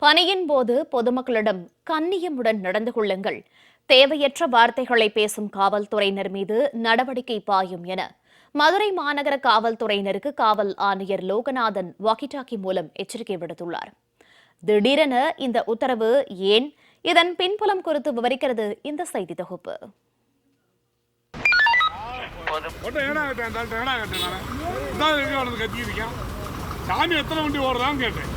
பணியின் போது பொதுமக்களிடம் கண்ணியமுடன் நடந்து கொள்ளுங்கள். தேவையற்ற வார்த்தைகளை பேசும் காவல்துறையினர் மீது நடவடிக்கை பாயும் என மதுரை மாநகர காவல்துறையினருக்கு காவல் ஆணையர் லோகநாதன் வாக்கி டாக்கி மூலம் எச்சரிக்கை விடுத்துள்ளார். திடீரென இந்த உத்தரவு ஏன்? இதன் பின்புலம் குறித்து விவரிக்கிறது இந்த செய்தி தொகுப்பு. சாமி எத்தனை வண்டி ஓடுறான்னு கேட்டேன்.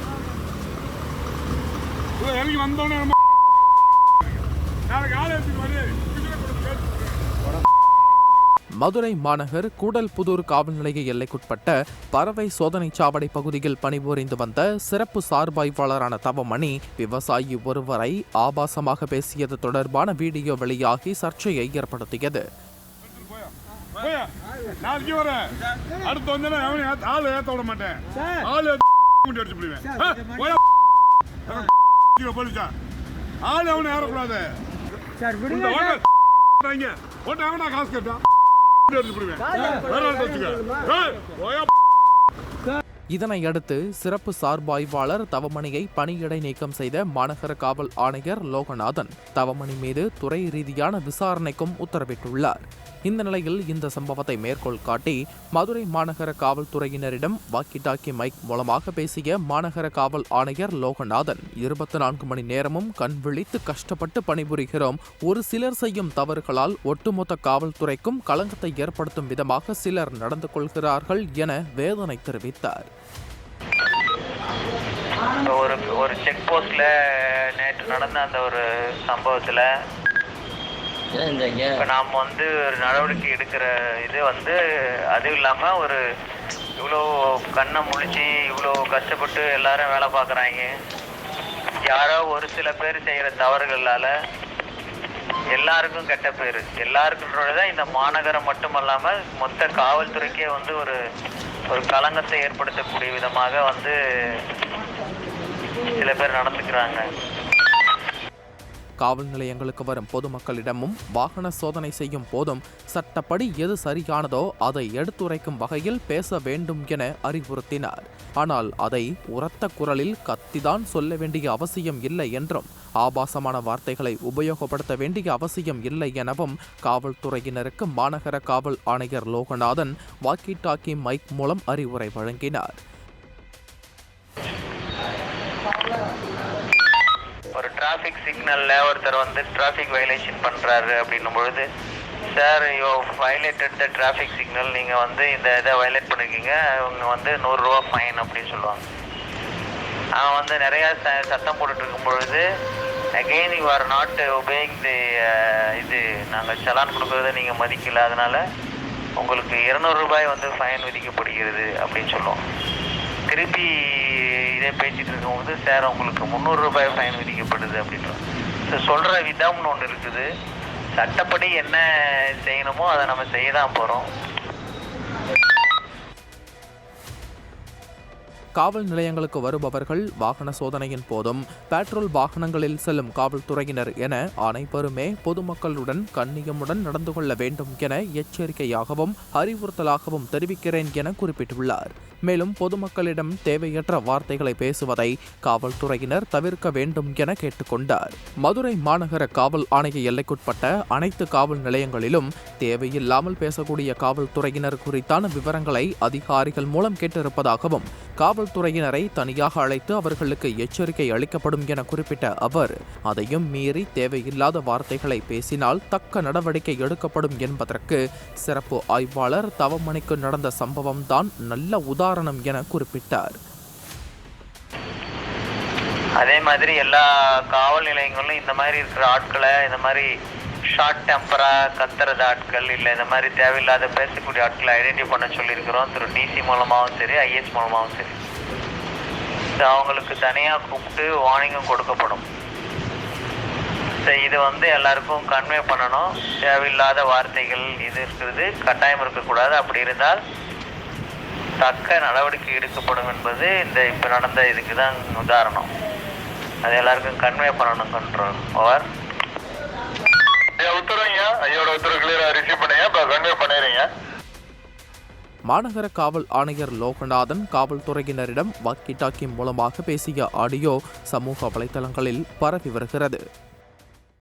மதுரை மாநகர் கூடல்புதூர் காவல் நிலைய எல்லைக்குட்பட்ட பறவை சோதனை சாவடி பகுதியில் பணிபுரிந்து வந்த சிறப்பு சார்பாய்வாளரான தவமணி விவசாயி ஒருவரை ஆபாசமாக பேசியது தொடர்பான வீடியோ வெளியாகி சர்ச்சையை ஏற்படுத்தியது. இதனையடுத்து சிறப்பு சார்பாய்வாளர் தவமணியை பணியிடை நீக்கம் செய்த மாநகர காவல் ஆணையர் லோகநாதன் தவமணி மீது துறை ரீதியான விசாரணைக்கும் உத்தரவிட்டுள்ளார். இந்த நிலையில் இந்த சம்பவத்தை மேற்கோள் காட்டி மதுரை மாநகர காவல்துறையினரிடம் வாக்கி டாக்கி மைக் மூலமாக பேசிய மாநகர காவல் ஆணையர் லோகநாதன் 24 மணி நேரமும் கண் விழித்து கஷ்டப்பட்டு பணிபுரிகிறோம். ஒரு சிலர் செய்யும் தவறுகளால் ஒட்டுமொத்த காவல்துறைக்கும் களங்கத்தை ஏற்படுத்தும் விதமாக சிலர் நடந்து கொள்கிறார்கள் என வேதனை தெரிவித்தார். ஒரு செக் போஸ்ட்ல நேற்று நடந்த அந்த ஒரு சம்பவத்தில் இப்போ நாம் ஒரு நடவடிக்கை எடுக்கிற இது அதுவும் இல்லாமல் இவ்வளோ கண்ணை முழிச்சு இவ்வளோ கஷ்டப்பட்டு எல்லாரும் வேலை பார்க்குறாங்க. யாரோ ஒரு சில பேர் செய்கிற தவறுகளால் எல்லாருக்கும் கெட்ட பேர், எல்லாருக்குன்றதான் இந்த மாநகரம் மட்டுமல்லாமல் மொத்த காவல்துறைக்கே ஒரு களங்கத்தை ஏற்படுத்தக்கூடிய விதமாக சில பேர் நடந்துக்கிறாங்க. காவல் நிலையங்களுக்கு வரும் பொதுமக்களிடமும் வாகன சோதனை செய்யும் போதும் சட்டப்படி எது சரியானதோ அதை எடுத்துரைக்கும் வகையில் பேச வேண்டும் என அறிவுறுத்தினார். ஆனால் அதை உரத்த குரலில் கத்திதான் சொல்ல வேண்டிய அவசியம் இல்லை என்றும் ஆபாசமான வார்த்தைகளை உபயோகப்படுத்த வேண்டிய அவசியம் இல்லை எனவும் காவல்துறையினருக்கு மாநகர காவல் ஆணையர் லோகநாதன் வாக்கி டாக்கி மைக் மூலம் அறிவுரை வழங்கினார். ஒரு டிராஃபிக் சிக்னல்ல ஒருத்தர் டிராஃபிக் வயலேஷன் பண்றாரு அப்படின்னும் பொழுது, sir you violated the traffic signal, நீங்க இந்த இதை வயலேட் பண்ணிருக்கீங்க, அவங்க 100 ரூபா ஃபைன் அப்படின்னு சொல்லுவாங்க. அவன் நிறைய சத்தம் போட்டுட்டு இருக்கும் பொழுது, again you are not obeying the இது நாங்கள் சலான் கொடுக்கறத நீங்க மதிக்கல, அதனால உங்களுக்கு 200 ரூபாய் ஃபைன் விதிக்கப்படுகிறது அப்படின்னு சொல்லுவோம். திருப்பி இதே பேசிட்டு இருக்கும்போது, சார் உங்களுக்கு 300 ரூபாய் ஃபைன் விதிக்கப்படுது அப்படின்ற சொல்ற விதம்னு ஒன்று இருக்குது. சட்டப்படி என்ன செய்யணுமோ அதை நம்ம செய்ய தான் போறோம். காவல் நிலையங்களுக்கு வருபவர்கள் வாகன சோதனையின் போதும் பெட்ரோல் வாகனங்களில் செல்லும் காவல்துறையினர் என அனைவருமே பொதுமக்களுடன் கண்ணியமுடன் நடந்து கொள்ள வேண்டும் என எச்சரிக்கையாகவும் அறிவுறுத்தலாகவும் தெரிவிக்கிறேன் என குறிப்பிட்டுள்ளார். மேலும் பொதுமக்களிடம் தேவையற்ற வார்த்தைகளை பேசுவதை காவல்துறையினர் தவிர்க்க வேண்டும் என கேட்டுக்கொண்டார். மதுரை மாநகர காவல் ஆணைய எல்லைக்குட்பட்ட அனைத்து காவல் நிலையங்களிலும் தேவையில்லாமல் பேசக்கூடிய காவல்துறையினர் குறித்தான விவரங்களை அதிகாரிகள் மூலம் கேட்டிருப்பதாகவும் காவல்துறையினரை தனியாக அழைத்து அவர்களுக்கு எச்சரிக்கை அளிக்கப்படும் என குறிப்பிட்ட அவர், அதையும் மீறி தேவையில்லாத வார்த்தைகளை பேசினால் தக்க நடவடிக்கை எடுக்கப்படும் என்பதற்கு சிறப்பு ஆய்வாளர் தவமணிக்கு நடந்த சம்பவம் தான் நல்ல உதாரணம் என குறிப்பிட்டார். அதே மாதிரி எல்லா காவல் நிலையங்களும் இந்த மாதிரி இருக்கிற ஆட்களை, இந்த மாதிரி ஷார்ட் டெம்பரா கத்துறது ஆட்கள், இல்லை இந்த மாதிரி தேவையில்லாத பேசக்கூடிய ஆட்களை ஐடென்டிஃபை பண்ண சொல்லியிருக்கிறோம். திரு டிசி மூலமாகவும் சரி, ஐஏஎஸ் மூலமாகவும் சரி, அவங்களுக்கு தனியாக கூப்பிட்டு வார்னிங்கும் கொடுக்கப்படும். இது எல்லாருக்கும் கன்வே பண்ணணும். தேவையில்லாத வார்த்தைகள் இது இருக்கிறது கட்டாயம் இருக்கக்கூடாது. அப்படி இருந்தால் தக்க நடவடிக்கை எடுக்கப்படும் என்பது இப்போ நடந்த இதுக்கு தான் உதாரணம். அது எல்லாருக்கும் கன்வே பண்ணணும். Control over. உத்தரவுங்க, ஐயோட உத்தரவு கிளியரா ரிசீவ் பண்ணுங்க, இப்போ கன்வே பண்ணிடுறீங்க. மாநகர காவல் ஆணையர் லோகநாதன் காவல்துறையினரிடம் வாக்கி டாக்கி மூலமாக பேசிய ஆடியோ சமூக வலைதளங்களில் பரவி வருகிறது.